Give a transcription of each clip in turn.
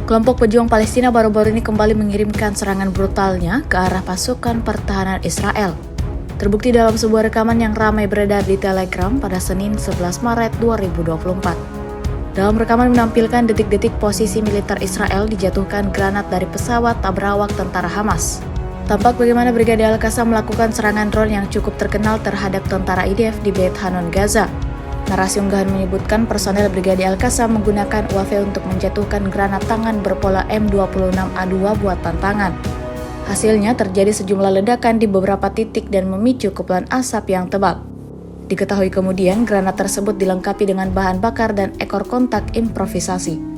Kelompok pejuang Palestina baru-baru ini kembali mengirimkan serangan brutalnya ke arah pasukan pertahanan Israel. Terbukti dalam sebuah rekaman yang ramai beredar di Telegram pada Senin 11 Maret 2024. Dalam rekaman menampilkan detik-detik posisi militer Israel dijatuhkan granat dari pesawat tak berawak tentara Hamas. Tampak bagaimana Brigade Al-Qassam melakukan serangan drone yang cukup terkenal terhadap tentara IDF di Beit Hanun, Gaza. Narasi unggahan menyebutkan personel Brigade Al-Qassam menggunakan UAV untuk menjatuhkan granat tangan berpola M26A2 buatan tangan. Hasilnya terjadi sejumlah ledakan di beberapa titik dan memicu kepulan asap yang tebal. Diketahui kemudian granat tersebut dilengkapi dengan bahan bakar dan ekor kontak improvisasi.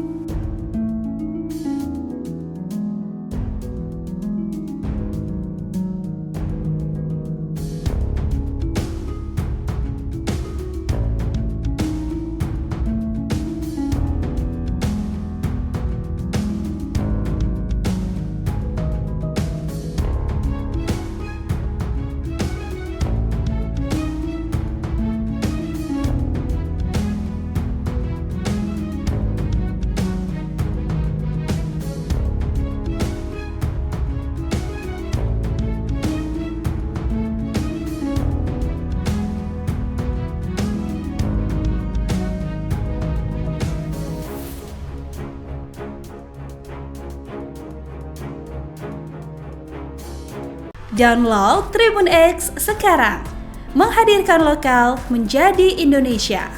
Download Tribun X sekarang, menghadirkan lokal menjadi Indonesia.